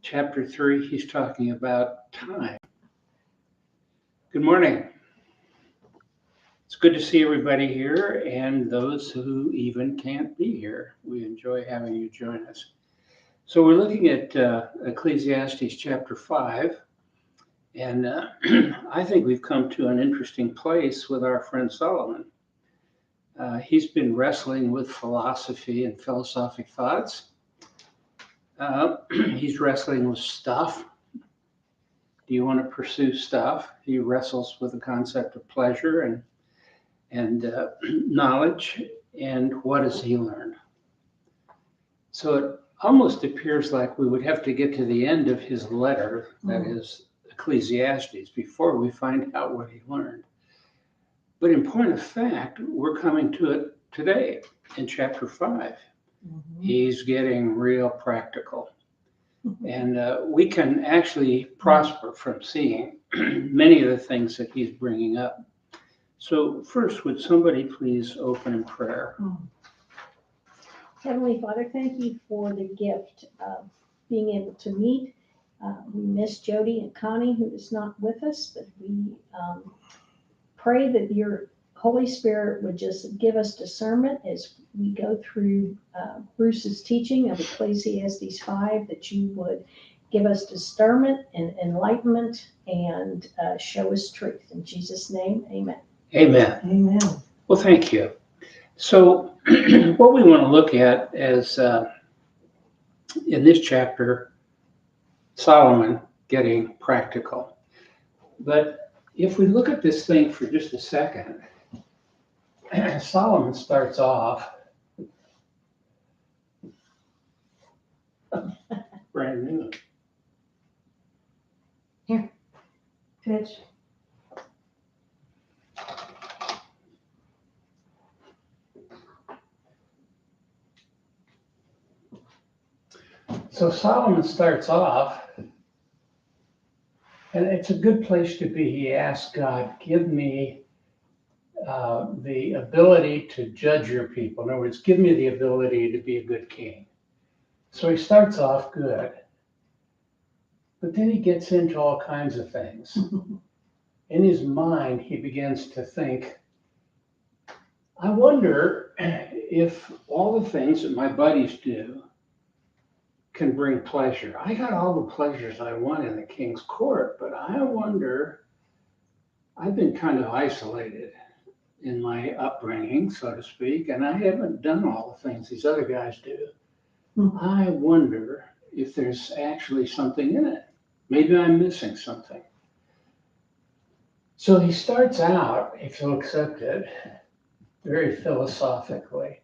Chapter 3, he's talking about time. Good morning. It's good to see everybody here and those who even can't be here. We enjoy having you join us. So we're looking at Ecclesiastes Chapter 5, and I think we've come to an interesting place with our friend Solomon. He's been wrestling with philosophy and philosophic thoughts. He's wrestling with stuff. Do you want to pursue stuff? He wrestles with the concept of pleasure and knowledge, and what has he learned? So it almost appears like we would have to get to the end of his letter, that is Ecclesiastes, before we find out what he learned. But in point of fact, we're coming to it today in chapter 5. He's getting real practical. And we can actually prosper from seeing many of the things that he's bringing up. So first, would somebody please open in prayer? Heavenly Father, thank you for the gift of being able to meet. We miss Jody and Connie, who is not with us, but we pray that your Holy Spirit would just give us discernment as we go through Bruce's teaching of Ecclesiastes 5, that you would give us discernment and enlightenment and show us truth. In Jesus' name, amen. Amen. Amen. Well, thank you. So what we want to look at is, in this chapter, Solomon getting practical. But if we look at this thing for just a second, Solomon starts off brand new. Here, pitch. So Solomon starts off, and it's a good place to be. He asks God, give me the ability to judge your people. In other words, give me the ability to be a good king. So he starts off good, but then he gets into all kinds of things. In his mind, he begins to think, I wonder if all the things that my buddies do can bring pleasure. I got all the pleasures I want in the king's court, but I wonder, I've been kind of isolated in my upbringing, so to speak, and I haven't done all the things these other guys do. I wonder if there's actually something in it. Maybe I'm missing something. So he starts out, if you'll accept it, very philosophically.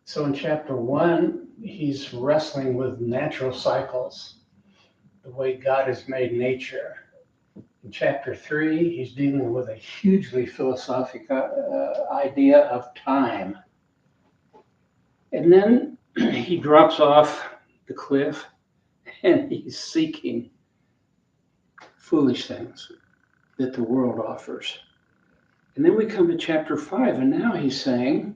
So in chapter 1, he's wrestling with natural cycles, the way God has made nature. In chapter 3, he's dealing with a hugely philosophical idea of time. And then he drops off the cliff and he's seeking foolish things that the world offers. And then we come to chapter 5, and now he's saying,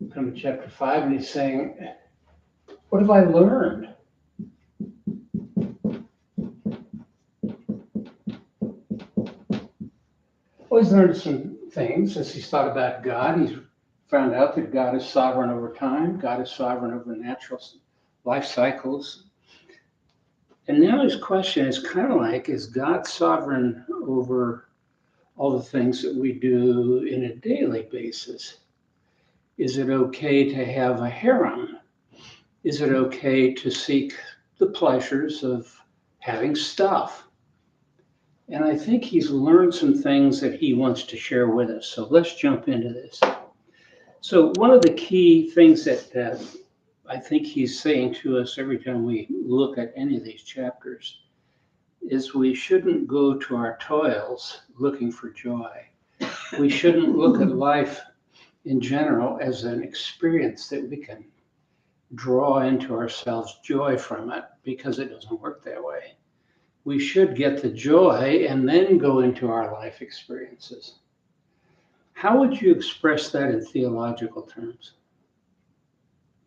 we come to chapter 5, and he's saying, what have I learned? Well, he's learned some things as he's thought about God. He's found out that God is sovereign over time. God is sovereign over natural life cycles. And now his question is kind of like, is God sovereign over all the things that we do in a daily basis? Is it okay to have a harem? Is it okay to seek the pleasures of having stuff? And I think he's learned some things that he wants to share with us. So let's jump into this. So one of the key things that I think he's saying to us every time we look at any of these chapters is we shouldn't go to our toils looking for joy. We shouldn't look at life in general as an experience that we can draw into ourselves joy from it, because it doesn't work that way. We should get the joy and then go into our life experiences. How would you express that in theological terms?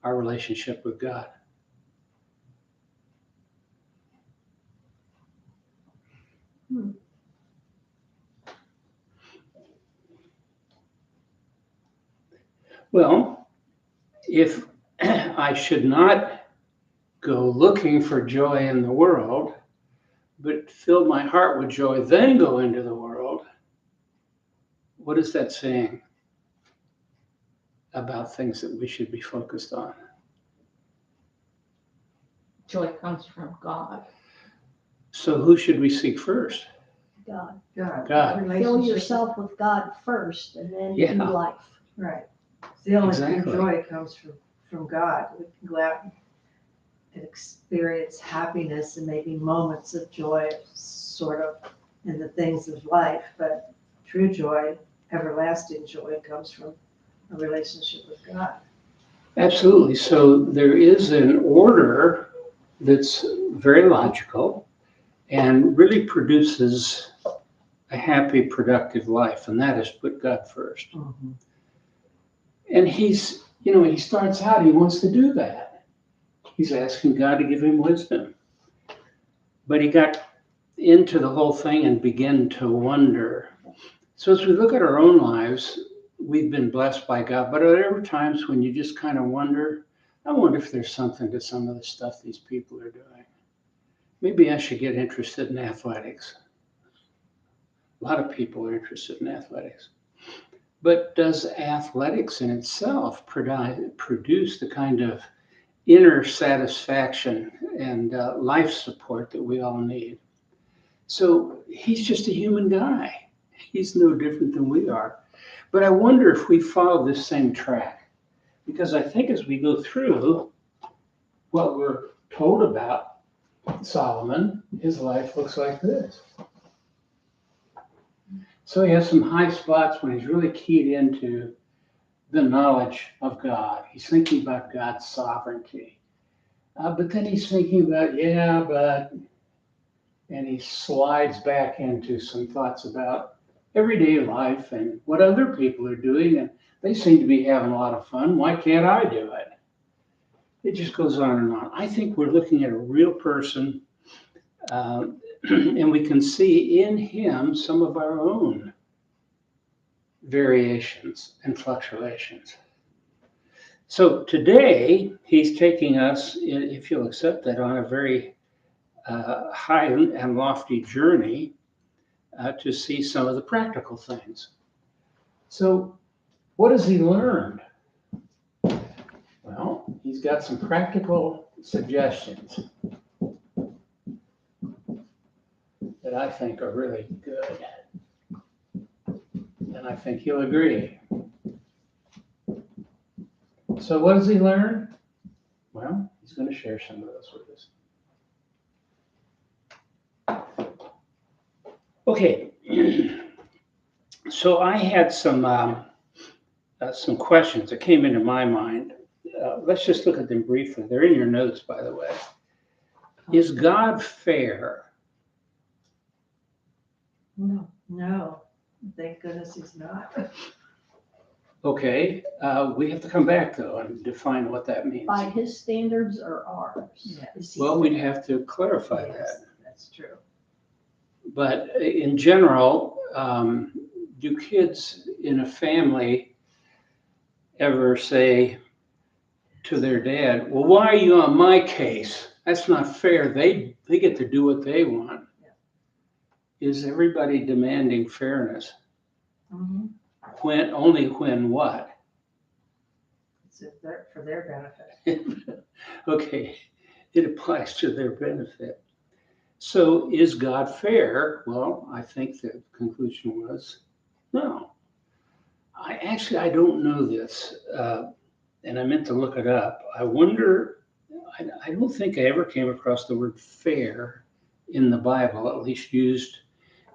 our relationship with God. Well, if I should not go looking for joy in the world, but fill my heart with joy, then go into the world, what is that saying about things that we should be focused on? Joy comes from God. So who should we seek first? God. God. Fill Relationship. yourself with God first and then Yeah. do life. Right. It's the only Exactly. true joy comes from God. We can go out and experience happiness and maybe moments of joy, sort of, in the things of life, but true joy, everlasting joy, comes from a relationship with God. Absolutely. So there is an order that's very logical and really produces a happy, productive life, and that is put God first. And he starts out, he wants to do that. He's asking God to give him wisdom. But he got into the whole thing and began to wonder. So as we look at our own lives, we've been blessed by God, but there are times when you just kind of wonder, I wonder if there's something to some of the stuff these people are doing. Maybe I should get interested in athletics. A lot of people are interested in athletics. But does athletics in itself produce the kind of inner satisfaction and life support that we all need? So he's just a human guy. He's no different than we are. But I wonder if we follow this same track, because I think as we go through what we're told about Solomon, his life looks like this. So he has some high spots when he's really keyed into the knowledge of God. He's thinking about God's sovereignty. But then he's thinking about, and he slides back into some thoughts about everyday life and what other people are doing, and they seem to be having a lot of fun. Why can't I do it? It just goes on and on. I think we're looking at a real person, and we can see in him some of our own variations and fluctuations. So today, he's taking us, if you'll accept that, on a very high and lofty journey to see some of the practical things. So what has he learned? Well, he's got some practical suggestions that I think are really good. And I think he'll agree. So what does he learn? Well, he's going to share some of those with us. Okay, so I had some questions that came into my mind. Let's just look at them briefly. They're in your notes, by the way. Is God fair? No, thank goodness he's not. Okay, we have to come back though and define what that means. By his standards or ours? Yeah. Is he Well, we'd fair? have to clarify Yes, that. that's true. But in general, do kids in a family ever say to their dad, well, why are you on my case? That's not fair. They get to do what they want. Yeah. Is everybody demanding fairness? Mm-hmm. When what? It's for their benefit. Okay, it applies to their benefit. So is God fair? Well, I think the conclusion was no. I don't know this, and I meant to look it up. I wonder, I don't think I ever came across the word fair in the Bible, at least used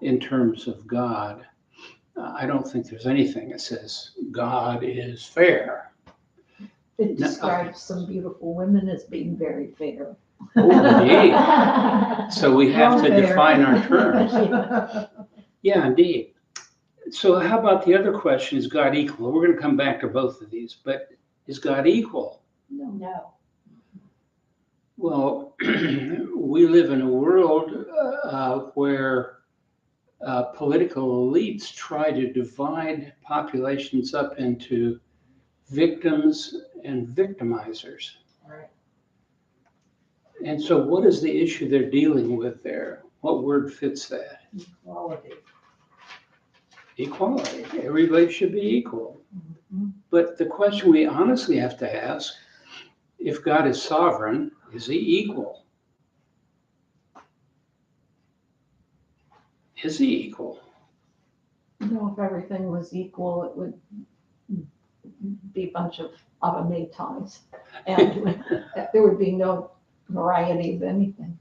in terms of God. I don't think there's anything that says God is fair. It No, describes some beautiful women as being very fair. Oh, indeed. So we have to Fair. define our terms. Yeah, indeed. So how about the other question, is God equal? We're going to come back to both of these, but is God equal? No. Well, we live in a world where political elites try to divide populations up into victims and victimizers. Right. And so what is the issue they're dealing with there? What word fits that? Equality. Equality. Everybody should be equal. Mhm. But the question we honestly have to ask, if God is sovereign, is he equal? Is he equal? You know, if everything was equal, it would be a bunch of automatons. And there would be no variety of anything.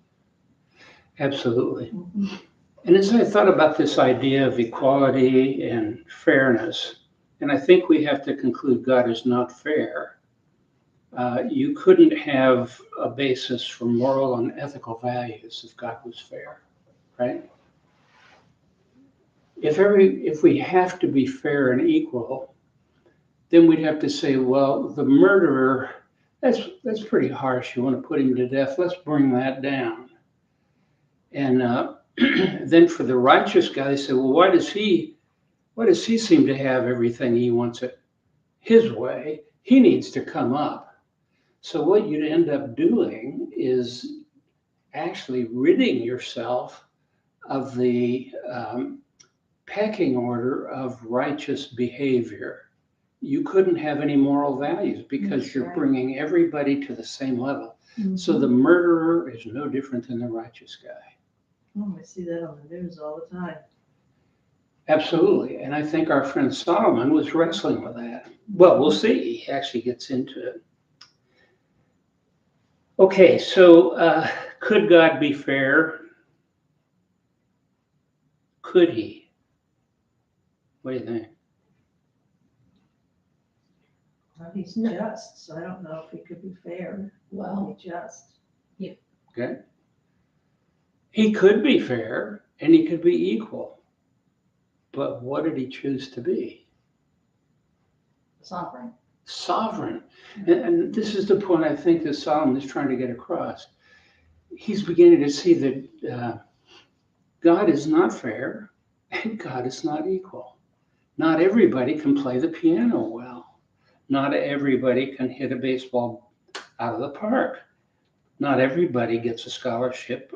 Absolutely. Mhm. And as I thought about this idea of equality and fairness, and I think we have to conclude God is not fair. You couldn't have a basis for moral and ethical values if God was fair, right? If we have to be fair and equal, then we'd have to say, well, the murderer, that's pretty harsh. You want to put him to death? Let's bring that down. And then for the righteous guy, they say, well, why does he seem to have everything he wants it his way? He needs to come up. So what you'd end up doing is actually ridding yourself of the pecking order of righteous behavior. You couldn't have any moral values because That's you're right. bringing everybody to the same level. Mhm. So the murderer is no different than the righteous guy. Oh, I see that on the news all the time. Absolutely. And I think our friend Solomon was wrestling with that. Well, we'll see. He actually gets into it. Okay, so could God be fair? Could he? What do you think? Well, he's No. just, so I don't know if he could be fair. Well, Be just. Okay. He could be fair and he could be equal. But what did he choose to be? sovereign. Sovereign. And this is the point I think that Solomon is trying to get across. He's beginning to see that God is not fair and God is not equal. Not everybody can play the piano well. Not everybody can hit a baseball out of the park. Not everybody gets a scholarship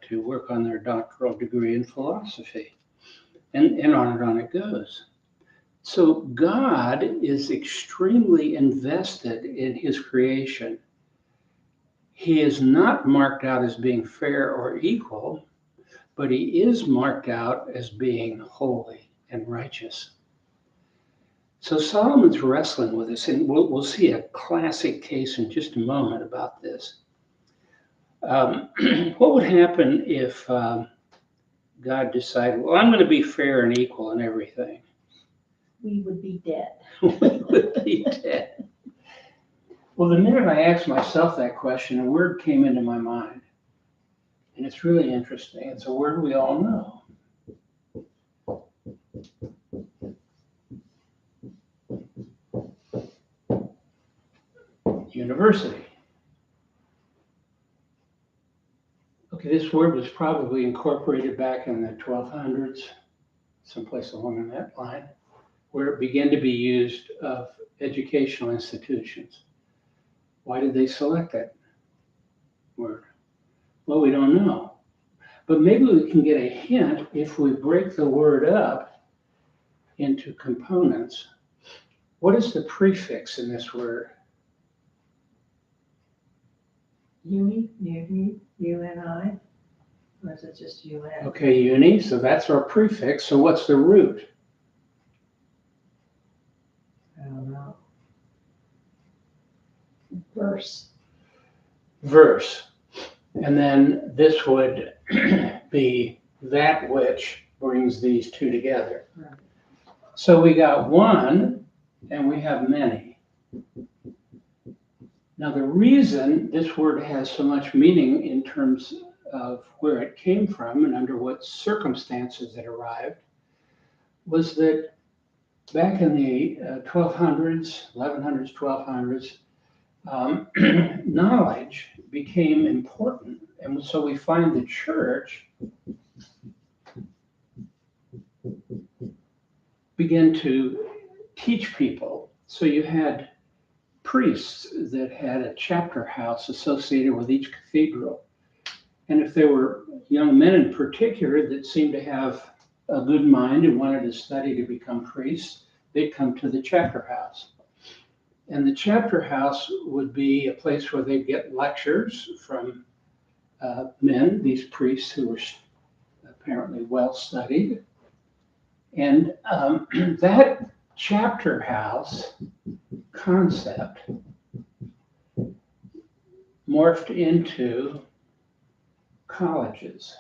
to work on their doctoral degree in philosophy. And on it goes. So God is extremely invested in his creation. He is not marked out as being fair or equal, but he is marked out as being holy and righteous. So Solomon's wrestling with this, and we'll see a classic case in just a moment about this. What would happen if God decided, well, I'm going to be fair and equal in everything? We would be dead. We would be dead. Well, the minute I asked myself that question, a word came into my mind. And it's really interesting. It's a word we all know. University. Okay, this word was probably incorporated back in the 1200s, someplace along that line, where it began to be used of educational institutions. Why did they select that word? Well, we don't know. But maybe we can get a hint if we break the word up into components. What is the prefix in this word? Uni. UNI? Or is it just UN? Okay, uni, so that's our prefix. So what's the root? I don't know. Verse. Verse. And then this would be that which brings these two together. Right. So we got one and we have many. Now the reason this word has so much meaning in terms of where it came from and under what circumstances it arrived was that back in the 1200s, 1100s, 1200s, knowledge became important. And so we find the church begin to teach people. So you had priests that had a chapter house associated with each cathedral. And if there were young men in particular that seemed to have a good mind and wanted to study to become priests, they'd come to the chapter house. And the chapter house would be a place where they'd get lectures from men, these priests who were apparently well studied. And that chapter house concept morphed into colleges.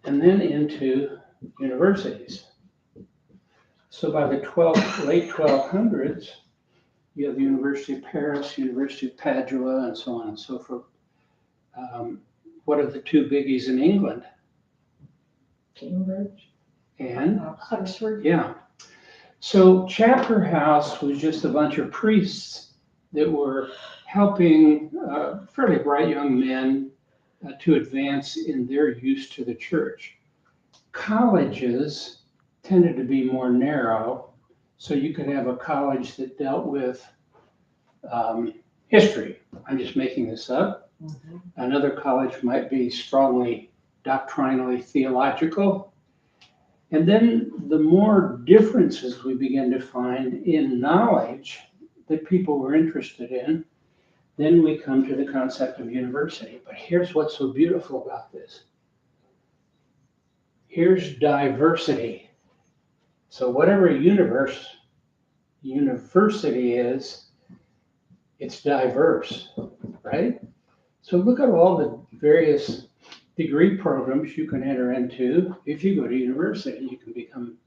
And then into universities. So by the late 1200s, you have the University of Paris, University of Padua, and so on and so forth. What are the two biggies in England? Cambridge. And Oxford. yeah. So chapter house was just a bunch of priests that were helping fairly bright young men to advance in their use to the church. Colleges tended to be more narrow, so you could have a college that dealt with history. I'm just making this up. Mhm. Another college might be strongly doctrinally theological. And then the more differences we begin to find in knowledge that people were interested in, then we come to the concept of university. But here's what's so beautiful about this. Here's diversity. So whatever university is, it's diverse, right? So look at all the various degree programs you can enter into if you go to university. You can become,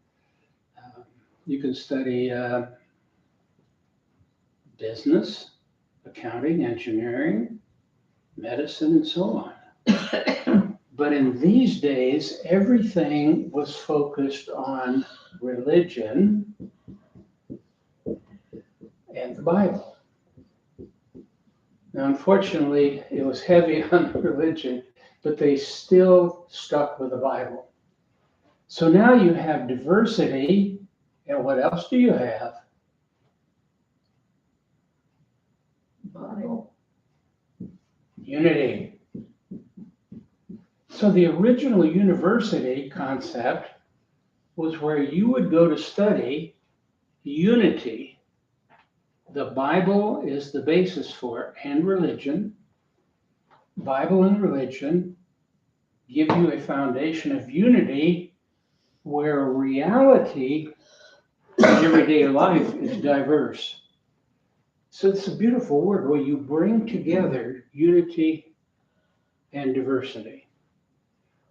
you can study business, accounting, engineering, medicine, and so on. But in these days, everything was focused on religion and the Bible. Now, unfortunately, it was heavy on religion, but they still stuck with the Bible. So now you have diversity, and what else do you have? Bible. Unity. So the original university concept was where you would go to study unity. The Bible is the basis for it, and religion. Bible and religion give you a foundation of unity where reality in everyday life is diverse. So it's a beautiful word where you bring together unity and diversity.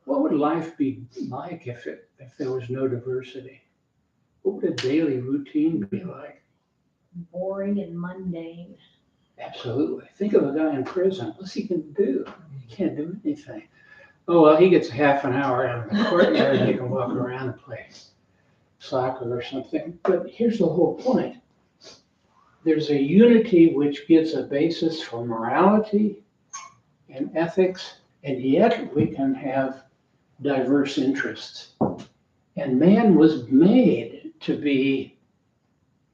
What would life be like if there was no diversity? What would a daily routine be like? Boring and mundane. Absolutely. Think of a guy in prison. What's he going to do? He can't do anything. Oh, well, he gets half an hour out of the courtyard and he can walk around and play soccer or something. But here's the whole point. There's a unity which gives a basis for morality and ethics, and yet we can have diverse interests. And man was made to be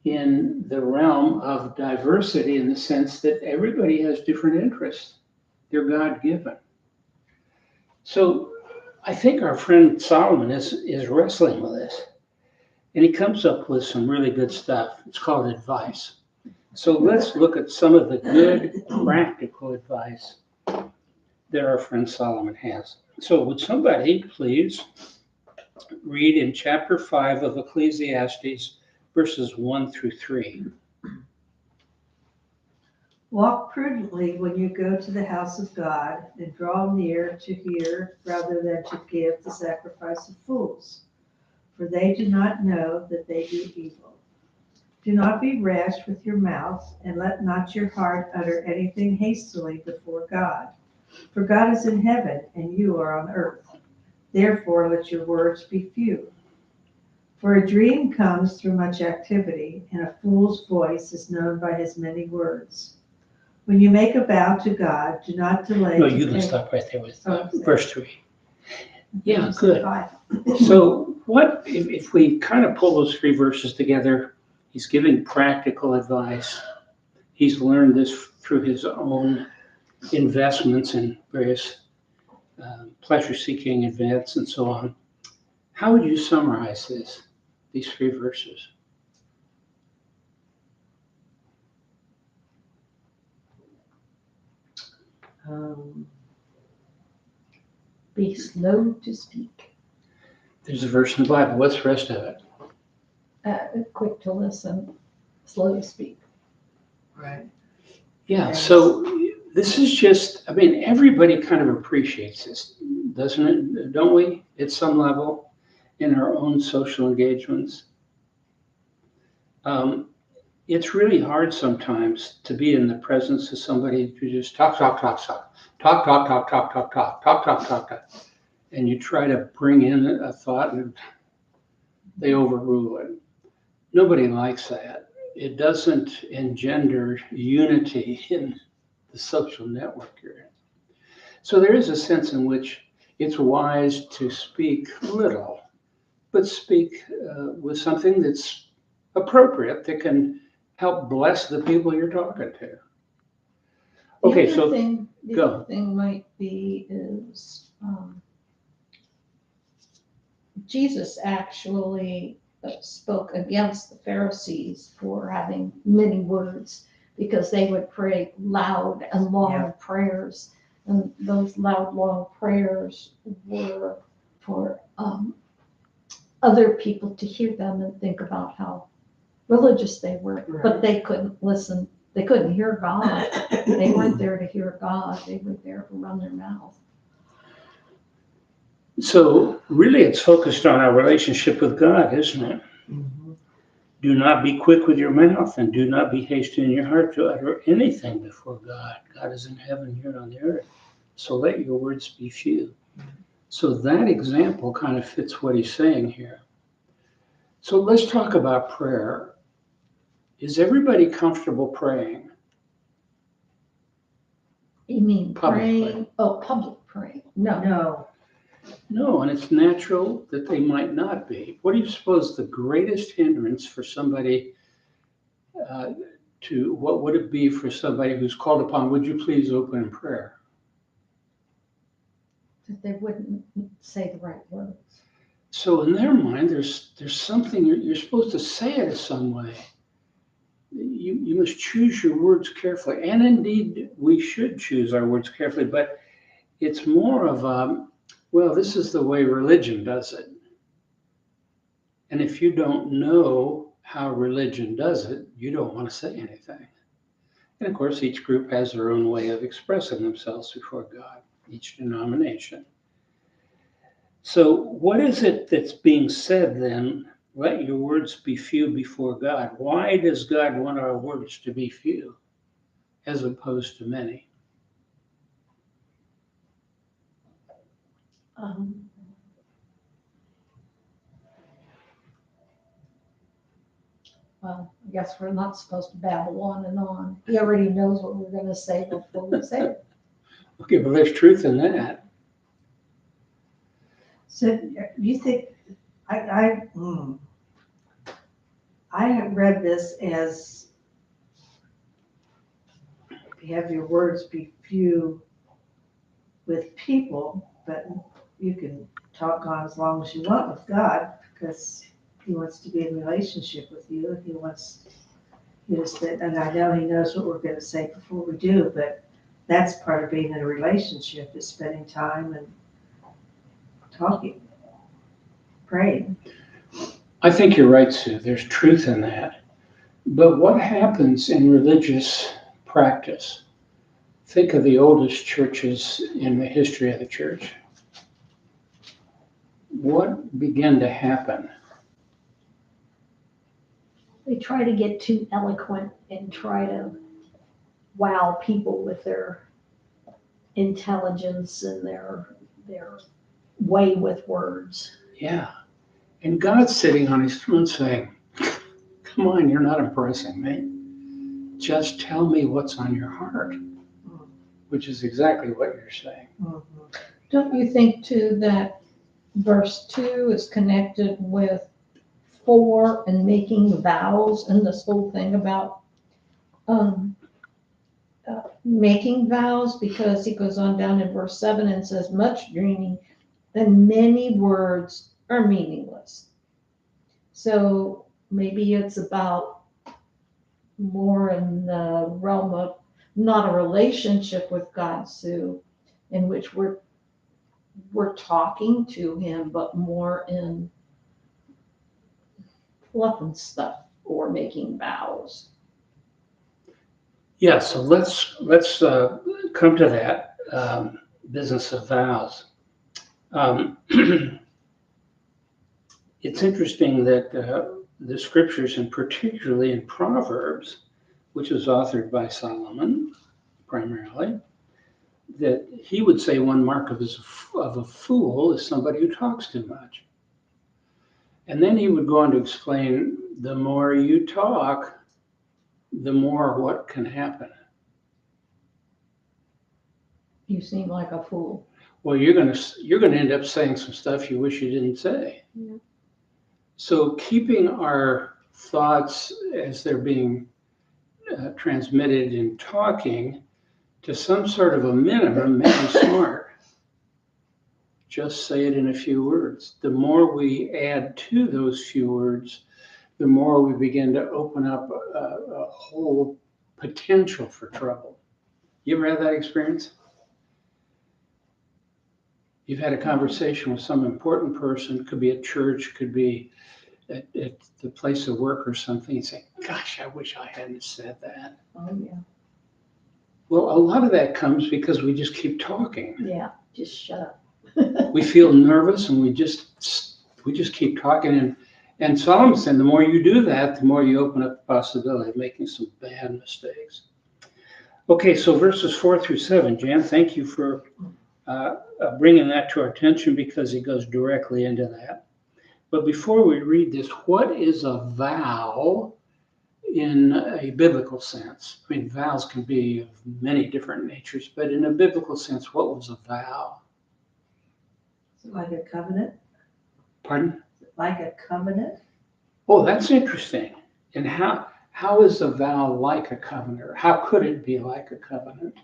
in the realm of diversity in the sense that everybody has different interests. They're God-given. So I think our friend Solomon is wrestling with this. And he comes up with some really good stuff. It's called advice. So let's look at some of the good practical advice that our friend Solomon has. So would somebody please read in chapter 5 of Ecclesiastes, verses 1 through 3. Walk prudently when you go to the house of God, and draw near to hear rather than to give the sacrifice of fools, for they do not know that they do evil. Do not be rash with your mouth, and let not your heart utter anything hastily before God. For God is in heaven, and you are on earth. Therefore let your words be few. For a dream comes through much activity, and a fool's voice is known by his many words. When you make a vow to God, do not delay No, to you can pay. stop right there with Oh, sorry. verse 3. Yeah, Verse good. 5. So what, if we kind of pull those 3 verses together, he's giving practical advice. He's learned this through his own investments in various pleasure-seeking events and so on. How would you summarize these 3 verses? Be slow to speak, There's a verse in the Bible. What's the rest of it? quick to listen, slow to speak. Right. Yeah, Yes. so this is just, I mean, everybody kind of appreciates this, doesn't it? Don't we? At some level, in our own social engagements. It's really hard sometimes to be in the presence of somebody who just talk, and you try to bring in a thought and they overrule it. Nobody likes that. It doesn't engender unity in the social network you're in. So there is a sense in which it's wise to speak little, but speak with something that's appropriate, that can help bless the people you're talking to. Okay, so The go. other thing might be is Jesus actually spoke against the Pharisees for having many words because they would pray loud and long prayers. And those loud, long prayers were for other people to hear them and think about how religious they were, but they couldn't listen. They couldn't hear God. They weren't there to hear God. They were there to run their mouth. So really it's focused on our relationship with God, isn't it? Mm-hmm. Do not be quick with your mouth and do not be hasty in your heart to utter anything before God. God is in heaven, here on the earth. So let your words be few. So that example kind of fits what he's saying here. So let's talk about prayer. Is everybody comfortable praying? You mean Publicly. praying? Oh, public praying. No. No. No, and it's natural that they might not be. What do you suppose the greatest hindrance for somebody what would it be for somebody who's called upon, would you please open in prayer? That they wouldn't say the right words. So in their mind, there's something you're supposed to say it some way. You must choose your words carefully. And indeed, we should choose our words carefully, but it's more of well, this is the way religion does it. And if you don't know how religion does it, you don't want to say anything. And of course, each group has their own way of expressing themselves before God, each denomination. So what is it that's being said then? Let your words be few before God. Why does God want our words to be few as opposed to many? Well, I guess we're not supposed to babble on and on. He already knows what we're going to say before we say it. Okay, but there's truth in that. So you think, I have read this as have your words be few with people, but you can talk on as long as you want with God because he wants to be in relationship with you. He wants you to sit, and I know he knows what we're going to say before we do, but that's part of being in a relationship is spending time and talking, praying. I think you're right, Sue. There's truth in that. But what happens in religious practice? Think of the oldest churches in the history of the church. What began to happen? They try to get too eloquent and try to wow people with their intelligence and their way with words. Yeah. And God's sitting on his throne saying, come on, you're not impressing me. Just tell me what's on your heart, which is exactly what you're saying. Don't you think too that verse 2 is connected with 4 and making vows and this whole thing about making vows? Because he goes on down in verse 7 and says, much dreaming and many words are meaningless. So maybe it's about more in the realm of not a relationship with God, Sue, in which we're talking to him, but more in fluff and stuff or making vows. Yeah, so let's come to that business of vows. It's interesting that the scriptures, and particularly in Proverbs, which was authored by Solomon primarily, that he would say one mark of a fool is somebody who talks too much. And then he would go on to explain, the more you talk, the more what can happen. You seem like a fool. Well, you're gonna end up saying some stuff you wish you didn't say. Yeah. So keeping our thoughts as they're being transmitted in talking to some sort of a minimum may be smart. Just say it in a few words. The more we add to those few words, the more we begin to open up a whole potential for trouble. You ever had that experience? You've had a conversation with some important person, could be at church, could be at the place of work or something, and say, gosh, I wish I hadn't said that. Oh, yeah. Well, a lot of that comes because we just keep talking. Yeah, just shut up. We feel nervous and we just keep talking. And Solomon said, the more you do that, the more you open up the possibility of making some bad mistakes. Okay, so verses 4 through 7, Jan, thank you for bringing that to our attention because he goes directly into that. But before we read this, what is a vow in a biblical sense? I mean, vows can be of many different natures, but in a biblical sense, what was a vow? Is it like a covenant? Pardon? Like a covenant? Oh, that's interesting. And how is a vow like a covenant? How could it be like a covenant?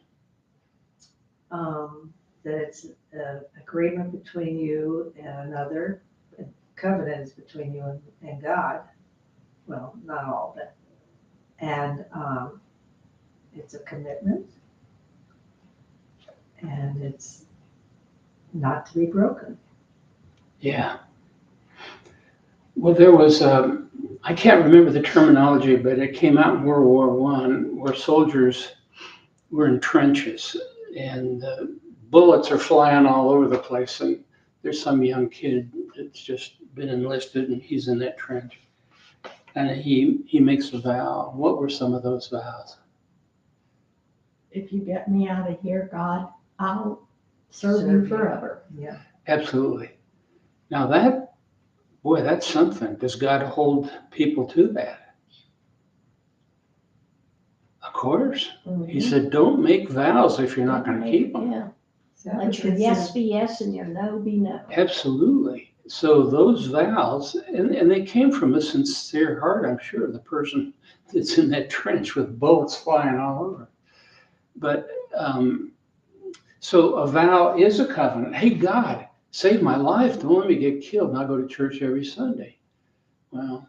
That it's an agreement between you and another. A covenant is between you and God. Well, not all, but. And it's a commitment. And it's not to be broken. Yeah. Well, there was, I can't remember the terminology, but it came out in World War I where soldiers were in trenches and bullets are flying all over the place. And there's some young kid that's just been enlisted and he's in that trench. And he makes a vow. What were some of those vows? If you get me out of here, God, I'll serve you forever. Yeah. Absolutely. Now that's something. Does God hold people to that? Of course. He said, don't make vows if you're not going to keep them. Yeah. So Let your yes be yes and your no be no. Absolutely. So those vows, and they came from a sincere heart, I'm sure, the person that's in that trench with bullets flying all over. But so a vow is a covenant. Hey, God, save my life. Don't let me get killed. And I go to church every Sunday. Well,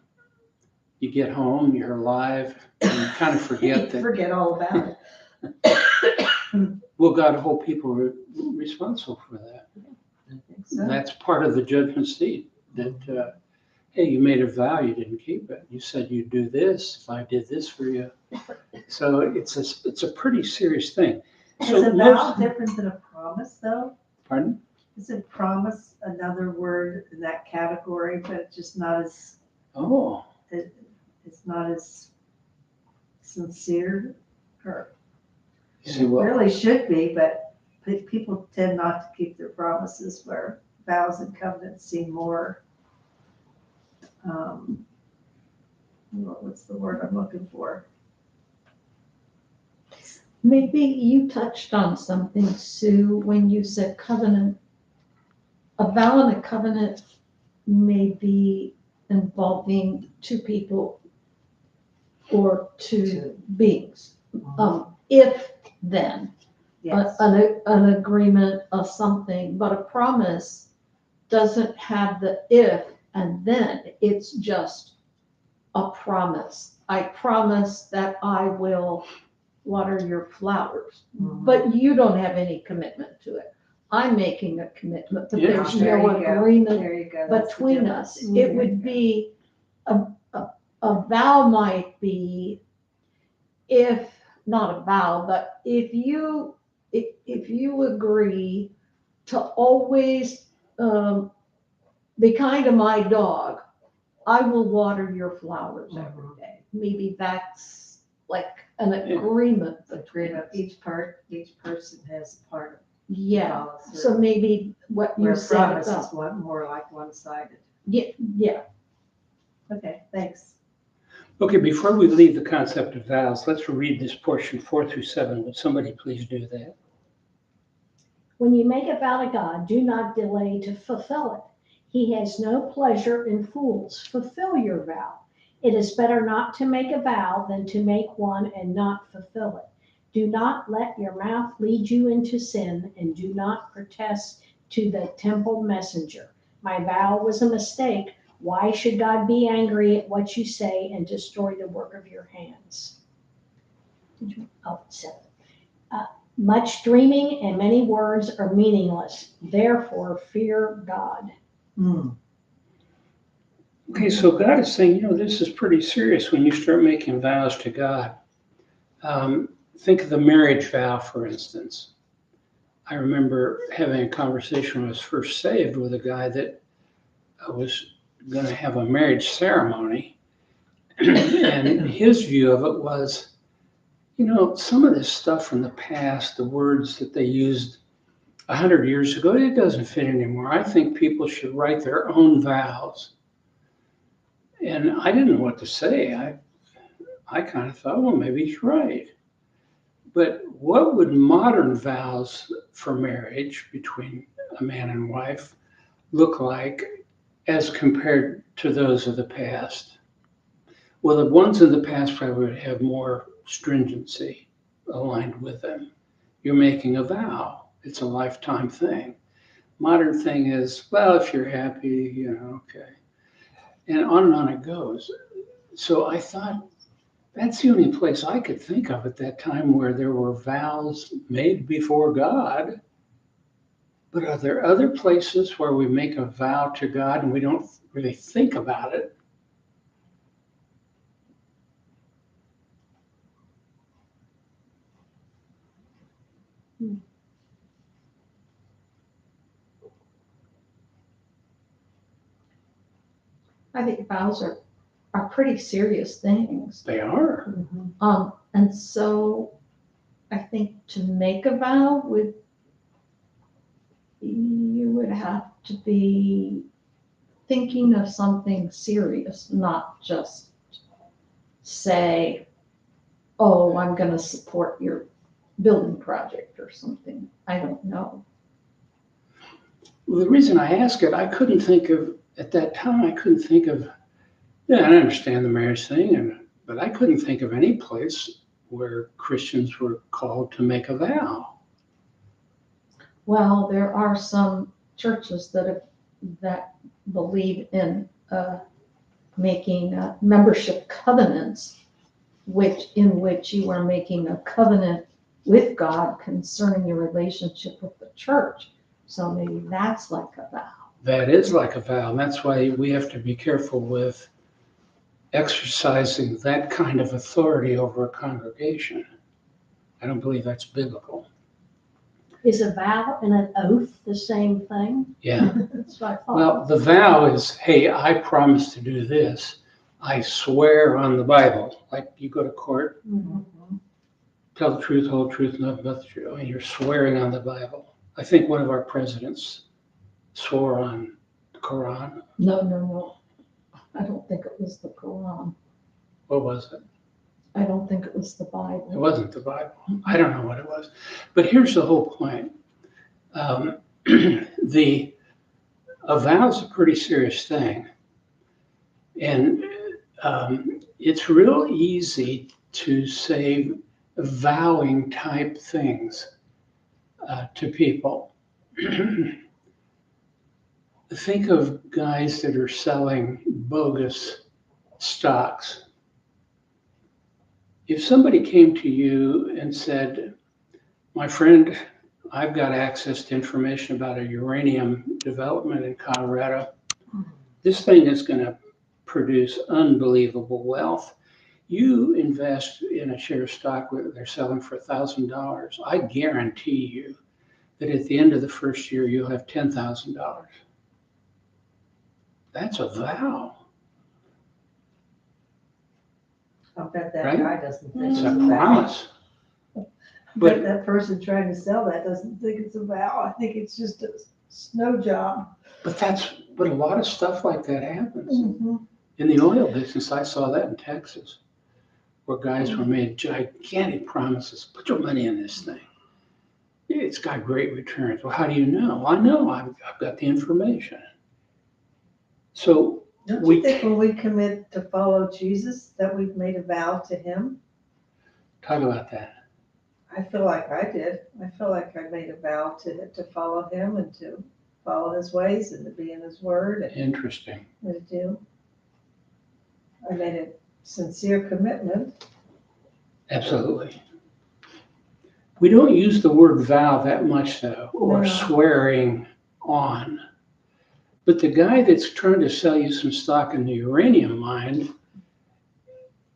you get home, you're alive, and you kind of forget that. Forget all about it. Will God hold people responsible for that? I think so. That's part of the judgment seat. That hey, you made a vow, you didn't keep it. You said you'd do this if I did this for you. So it's a pretty serious thing. Is So a vow different than a promise, though? Pardon? Isn't promise another word in that category, but just not as Oh, it's not as sincere, or see it what? really should be, but people tend not to keep their promises, where vows and covenants seem more what's the word I'm looking for? Maybe you touched on something, Sue, when you said covenant. A vow and a covenant may be involving two people or two beings. If then, Yes. an agreement of something, but a promise doesn't have the if and then. It's just a promise. I promise that I will water your flowers, but you don't have any commitment to it. I'm making a commitment, but there's Yeah, no agreement There you go. That's the between us. difference. It would be, a vow might be, if, not a vow, but if you agree to always be kind to my dog, I will water your flowers every day. Maybe that's like an agreement between us. Each person has a part of Yeah, follow so through. maybe what you Where said promise about, is more like one-sided. yeah, Okay, thanks. Okay, before we leave the concept of vows, let's read this portion 4 through 7. Would somebody please do that? When you make a vow to God, do not delay to fulfill it. He has no pleasure in fools. Fulfill your vow. It is better not to make a vow than to make one and not fulfill it. Do not let your mouth lead you into sin, and do not protest to the temple messenger. My vow was a mistake. Why should God be angry at what you say and destroy the work of your hands? Oh, 7. Much dreaming and many words are meaningless. Therefore, fear God. Okay, so God is saying, this is pretty serious when you start making vows to God. Think of the marriage vow, for instance. I remember having a conversation when I was first saved with a guy that was going to have a marriage ceremony. And his view of it was, some of this stuff from the past, the words that they used 100 years ago, it doesn't fit anymore. I think people should write their own vows. And I didn't know what to say. I kind of thought, well, maybe he's right. But what would modern vows for marriage between a man and wife look like as compared to those of the past? Well, the ones in the past probably would have more stringency aligned with them. You're making a vow. It's a lifetime thing. Modern thing is, well, if you're happy, okay. And on it goes. So I thought, that's the only place I could think of at that time where there were vows made before God. But are there other places where we make a vow to God and we don't really think about it? I think vows are pretty serious things. They are. And so I think to make a vow you would have to be thinking of something serious, not just say, oh, I'm going to support your building project or something. I don't know. Well, the reason I ask it, at that time, I couldn't think of, I understand the marriage thing, but I couldn't think of any place where Christians were called to make a vow. Well, there are some churches that believe in making membership covenants, in which you are making a covenant with God concerning your relationship with the church. So maybe that's like a vow. That is like a vow, and that's why we have to be careful with exercising that kind of authority over a congregation. I don't believe that's biblical. Is a vow and an oath the same thing? Yeah. That's what I thought. Well, the vow is, hey, I promise to do this. I swear on the Bible. Like you go to court, tell the truth, whole truth, nothing but the truth. And you're swearing on the Bible. I think one of our presidents swore on the Quran. No. I don't think it was the Quran. What was it? I don't think it was the It Bible. wasn't the Bible. I don't know what it was. But here's the whole point. A vow is a pretty serious thing. And it's real easy to say vowing type things to people. Think of guys that are selling bogus stocks. If somebody came to you and said, my friend, I've got access to information about a uranium development in Colorado. This thing is going to produce unbelievable wealth. You invest in a share of stock where they're selling for $1,000. I guarantee you that at the end of the first year, you'll have $10,000. That's a vow. I'll bet that Right? guy doesn't think It's it's a a vow. promise. But that person trying to sell that doesn't think it's a vow. I think it's just a snow job. But a lot of stuff like that happens. Mm-hmm. In the oil business, I saw that in Texas, where guys were made gigantic promises. Put your money in this thing. It's got great returns. Well, how do you know? I know. I've got the information. So Don't We you think when we commit to follow Jesus that we've made a vow to him? talk about that. I feel like I did. I feel like I made a vow to follow him and to follow his ways and to be in his word and Interesting. to do. I made a sincere commitment. Absolutely. We don't use the word vow that much, though, or No. swearing on. But the guy that's trying to sell you some stock in the uranium mine,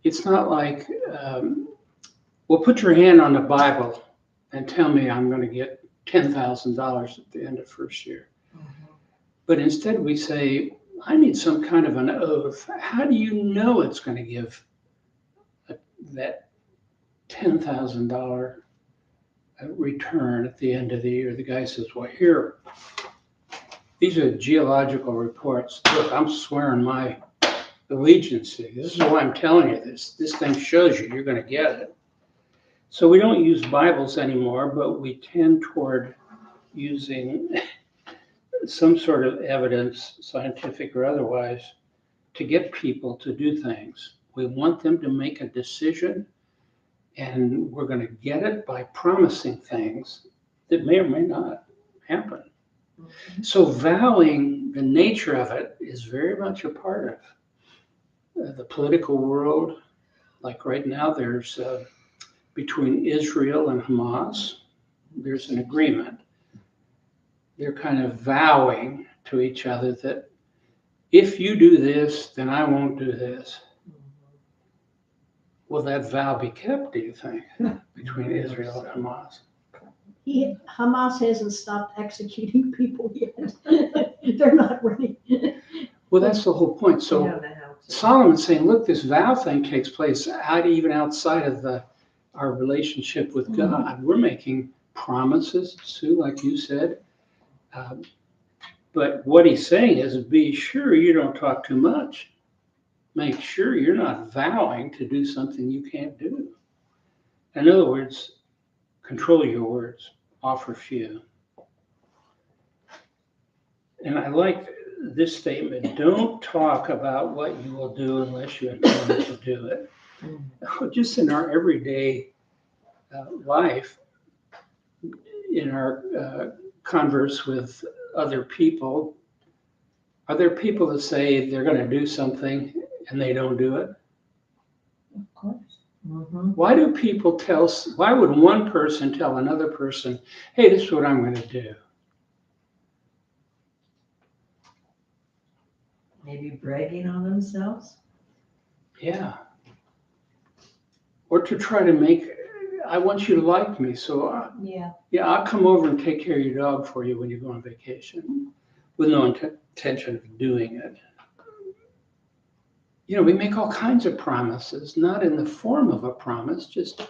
it's not like, well, put your hand on the Bible and tell me I'm going to get $10,000 at the end of first year. But instead we say, I need some kind of an oath. How do you know it's going to give that $10,000 return at the end of the year? The guy says, well, here, these are geological reports. Look, I'm swearing my allegiance to you. This is why I'm telling you this. This thing shows you're going to get it. So we don't use Bibles anymore, but we tend toward using some sort of evidence, scientific or otherwise, to get people to do things. We want them to make a decision, and we're going to get it by promising things that may or may not happen. So vowing, the nature of it is very much a part of the political world. Like right now, there's between Israel and Hamas, there's an agreement. They're kind of vowing to each other that if you do this, then I won't do this. Will that vow be kept, do you think, between Israel and Hamas? Hamas hasn't stopped executing people yet. They're not ready. Well, that's the whole point. We So don't know how to. Solomon's saying, look, this vow thing takes place even outside of our relationship with God. We're making promises, Sue, like you said. But what he's saying is be sure you don't talk too much. Make sure you're not vowing to do something you can't do. In other words, control your words, offer few. And I like this statement, don't talk about what you will do unless you intend to do it. Just in our everyday life, in our converse with other people, are there people that say they're going to do something and they don't do it? Of course. Mm-hmm. Why would one person tell another person, hey, this is what I'm going to do? Maybe bragging on themselves. Yeah. Or to try to I want you to like me, so Yeah. I'll come over and take care of your dog for you when you go on vacation, with no intention of doing it. We make all kinds of promises, not in the form of a promise, just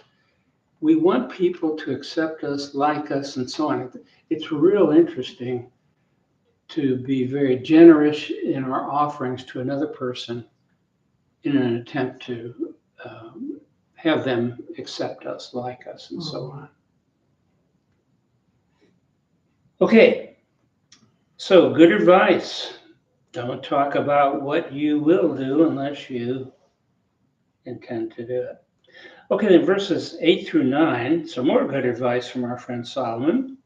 we want people to accept us, like us, and so on. It's real interesting to be very generous in our offerings to another person in an attempt to have them accept us, like us, and so on. Okay, so good advice. Don't talk about what you will do unless you intend to do it. Okay, then verses 8 through 9, some more good advice from our friend Solomon.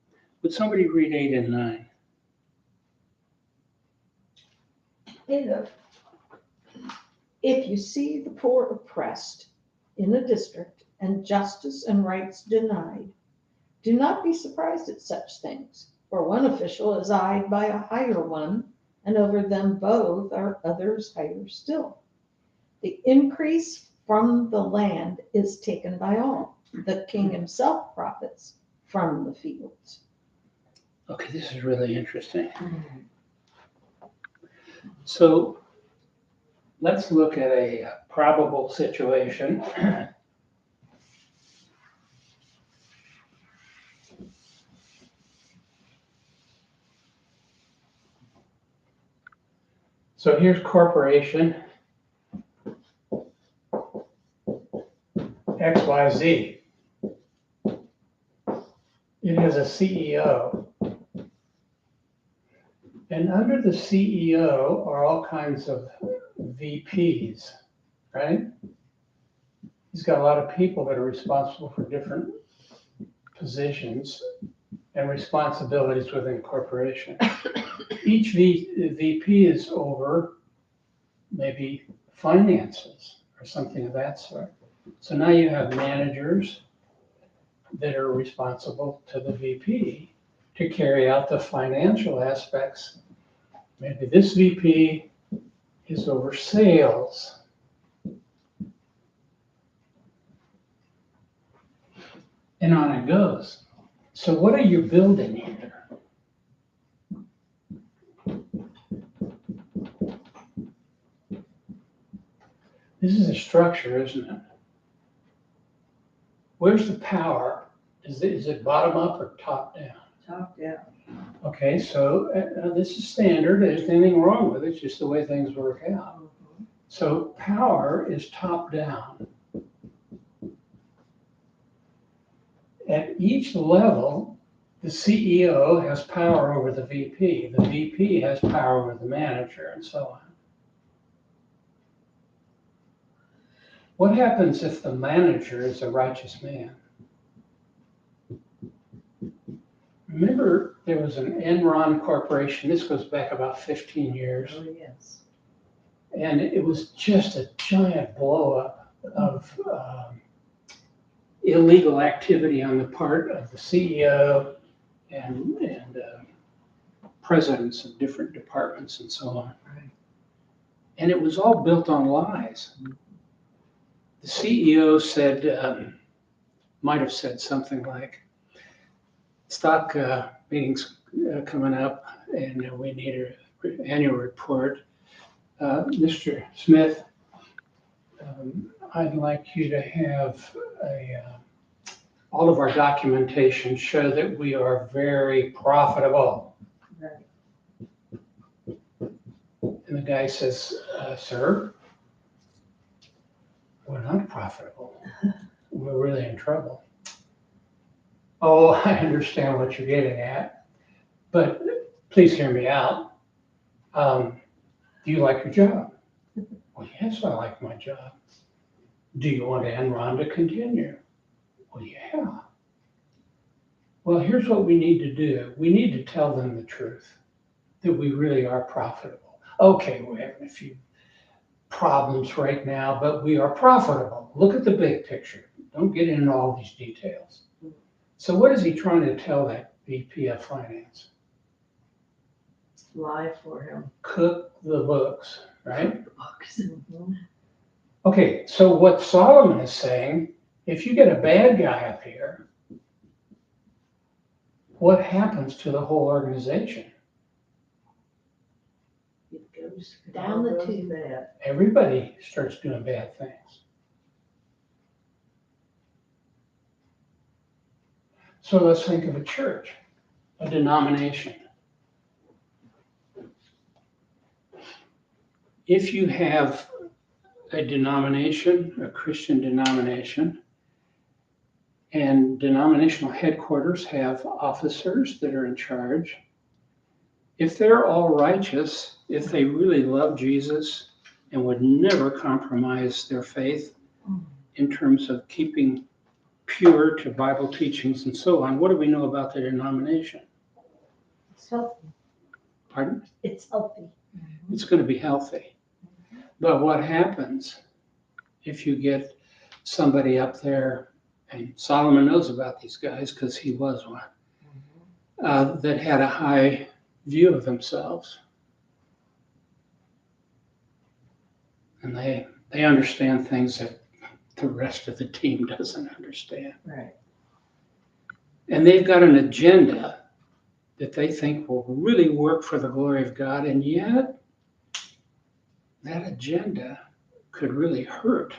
Would somebody read 8 and 9? If you see the poor oppressed in a district and justice and rights denied, do not be surprised at such things, for one official is eyed by a higher one, and over them both are others higher still. The increase from the land is taken by all. The king himself profits from the fields. Okay, this is really interesting. So let's look at a probable situation. So here's corporation XYZ. It has a CEO. And under the CEO are all kinds of VPs, right? He's got a lot of people that are responsible for different positions and responsibilities within a corporation. Each VP is over maybe finances or something of that sort. So now you have managers that are responsible to the VP to carry out the financial aspects. Maybe this VP is over sales. And on it goes. So what are you building here? This is a structure, isn't it? Where's the power? Is it bottom up or top down? Top down. Okay, so this is standard. There's anything wrong with it. It's just the way things work out. So power is top down. At each level, the CEO has power over the VP. The VP has power over the manager, and so on. What happens if the manager is a righteous man? Remember, there was an Enron Corporation. This goes back about 15 years. Oh, yes. And it was just a giant blow up of illegal activity on the part of the CEO and presidents of different departments and so on. Right. And it was all built on lies. The CEO said, might have said something like, stock meetings coming up and we need an annual report. Mr. Smith, I'd like you to have all of our documentation show that we are very profitable. Right. And the guy says, sir, we're not profitable. We're really in trouble. Oh, I understand what you're getting at, but please hear me out. Do you like your job? Well, yes, I like my job. Do you want Enron to continue? Well, yeah. Well, here's what we need to do. We need to tell them the truth, that we really are profitable. Okay, we're having a few problems right now, but we are profitable. Look at the big picture. Don't get into all these details. So what is he trying to tell that VP of Finance? Lie for him. Cook the books, right? Books. Mm-hmm. Okay, so what Solomon is saying, if you get a bad guy up here, what happens to the whole organization? It goes Down the all goes tube. bad. Everybody starts doing bad things. So let's think of a church, a denomination. if you have a denomination, a Christian denomination, and denominational headquarters have officers that are in charge, if they're all righteous, if they really love Jesus and would never compromise their faith in terms of keeping pure to Bible teachings and so on, what do we know about the denomination? It's healthy. Pardon? It's healthy. It's going to be healthy. But what happens if you get somebody up there, and Solomon knows about these guys because he was one, that had a high view of themselves? And they understand things that the rest of the team doesn't understand. Right. And they've got an agenda that they think will really work for the glory of God, and yet that agenda could really hurt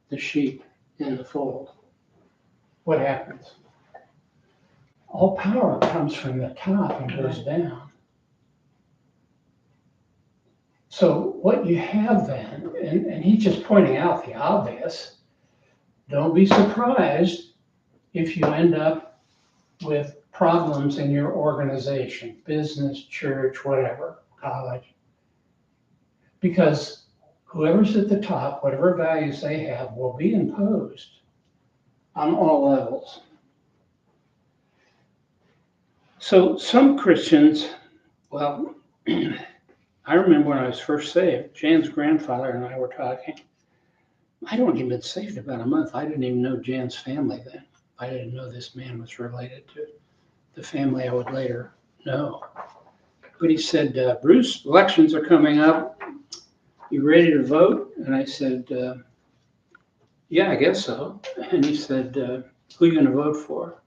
the sheep in the fold. What happens? All power comes from the top and goes down. So what you have then, and he's just pointing out the obvious, don't be surprised if you end up with problems in your organization, business, church, whatever, college. Because whoever's at the top, whatever values they have, will be imposed on all levels. So some Christians, well, I remember when I was first saved, Jan's grandfather and I were talking. I'd only been saved about a month. I didn't even know Jan's family then. I didn't know this man was related to the family I would later know. But he said, Bruce, elections are coming up. You ready to vote? And I said, yeah, I guess so. And he said, who are you going to vote for?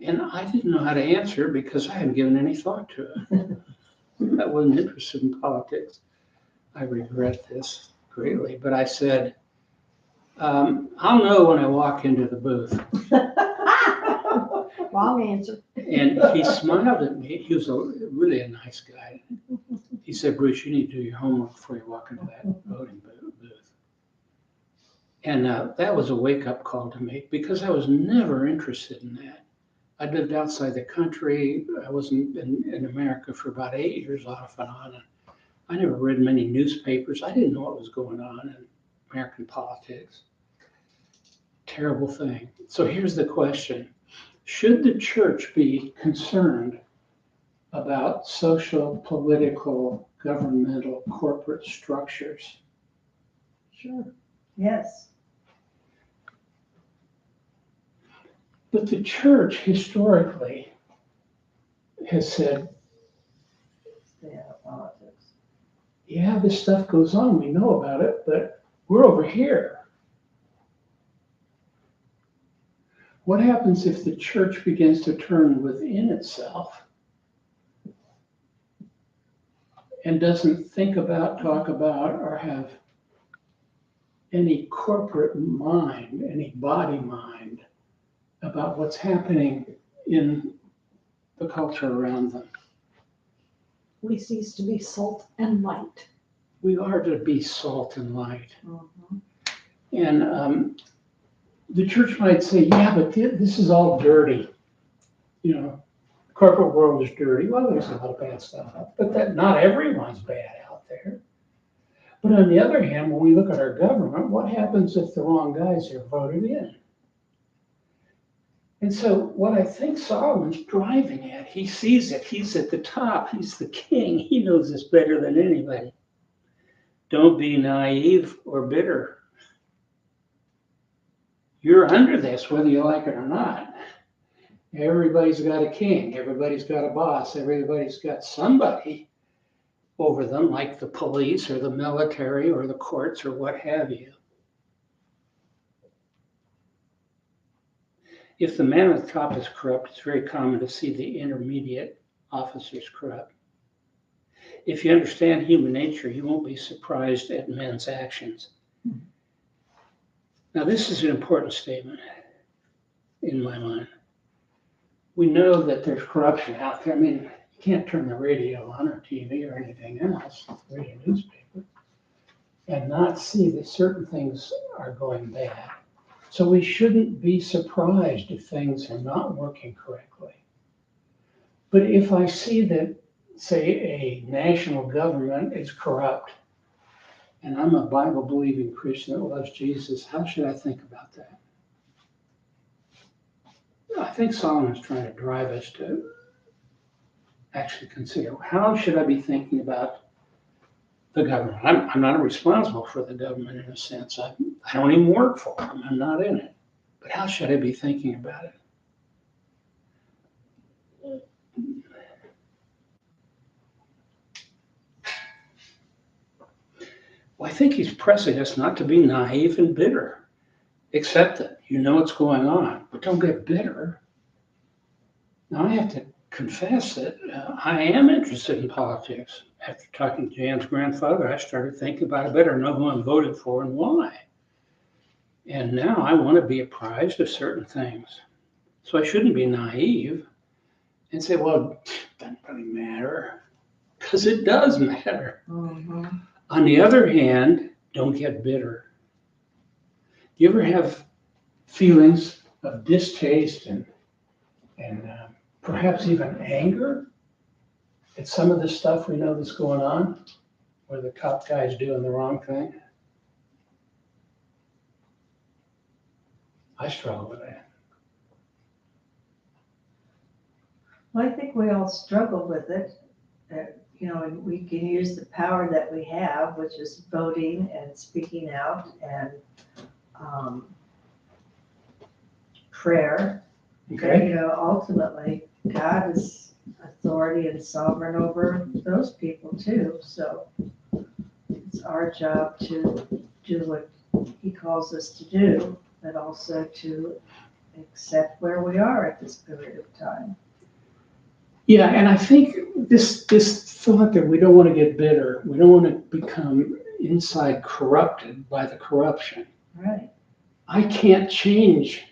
And I didn't know how to answer because I hadn't given any thought to it. I wasn't interested in politics. I regret this greatly, but I said, I'll know when I walk into the booth. Wrong answer. And he smiled at me. He was really a nice guy. He said, Bruce, you need to do your homework before you walk into that voting booth. And that was a wake-up call to me because I was never interested in that. I lived outside the country. I was in America for about 8 years off and on. And I never read many newspapers. I didn't know what was going on in American politics. Terrible thing. So here's the question. Should the church be concerned about social, political, governmental, corporate structures? Sure. Yes. But the church historically has said, Stay out of politics. yeah, this stuff goes on, we know about it, but we're over here. What happens if the church begins to turn within itself and doesn't think about, talk about, or have any corporate mind, any body mind about what's happening in the culture around them? We cease to be salt and light. We are to be salt and light. Mhm. And the church might say, yeah, but this is all dirty. You know, the corporate world is dirty. Well, there's a lot of bad stuff out there, but that not everyone's bad out there. But on the other hand, when we look at our government, what happens if the wrong guys are voted in? And so what I think Solomon's driving at, he sees it. He's at the top. He's the king. He knows this better than anybody. Don't be naive or bitter. You're under this, whether you like it or not. Everybody's got a king. Everybody's got a boss. Everybody's got somebody over them, like the police or the military or the courts or what have you. If the man at the top is corrupt, it's very common to see the intermediate officers corrupt. If you understand human nature, you won't be surprised at men's actions. Now, this is an important statement in my mind. We know that there's corruption out there. I mean, you can't turn the radio on or TV or anything else, read a newspaper, and not see that certain things are going bad. So we shouldn't be surprised if things are not working correctly. But if I see that, say, a national government is corrupt, and I'm a Bible-believing Christian that loves Jesus, how should I think about that? I think Solomon's trying to drive us to actually consider, how should I be thinking about the government? I'm not responsible for the government in a sense. I don't even work for them. I'm not in it. But how should I be thinking about it? Well, I think he's pressing us not to be naive and bitter. Accept it. You know what's going on, but don't get bitter. Now, I have to confess that I am interested in politics. After talking to Jan's grandfather, I started thinking about, I better know who I'm voting for and why. And now I want to be apprised of certain things. So I shouldn't be naive and say, well, it doesn't really matter, because it does matter. Mm-hmm. On the other hand, don't get bitter. Do you ever have feelings of distaste and perhaps even anger at some of the stuff we know that's going on, where the top guy's doing the wrong thing? I struggle with that. Well, I think we all struggle with it. And we can use the power that we have, which is voting and speaking out and prayer. Okay? And, ultimately, God is authority and sovereign over those people too. So it's our job to do what he calls us to do, but also to accept where we are at this period of time. Yeah, and I think this thought that we don't want to get bitter, we don't want to become inside corrupted by the corruption. Right. I can't change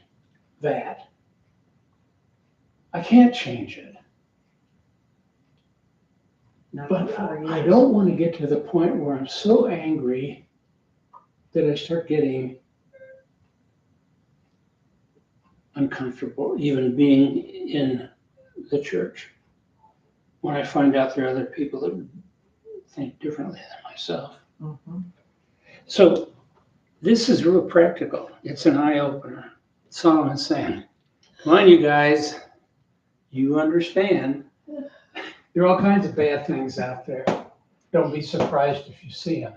that. I can't change it. Not But for I years. don't want to get to the point where I'm so angry that I start getting uncomfortable, even being in the church, when I find out there are other people that think differently than myself. Mm-hmm. So this is real practical. It's an eye-opener. Solomon's saying, come on, you guys, you understand. There are all kinds of bad things out there. Don't be surprised if you see them.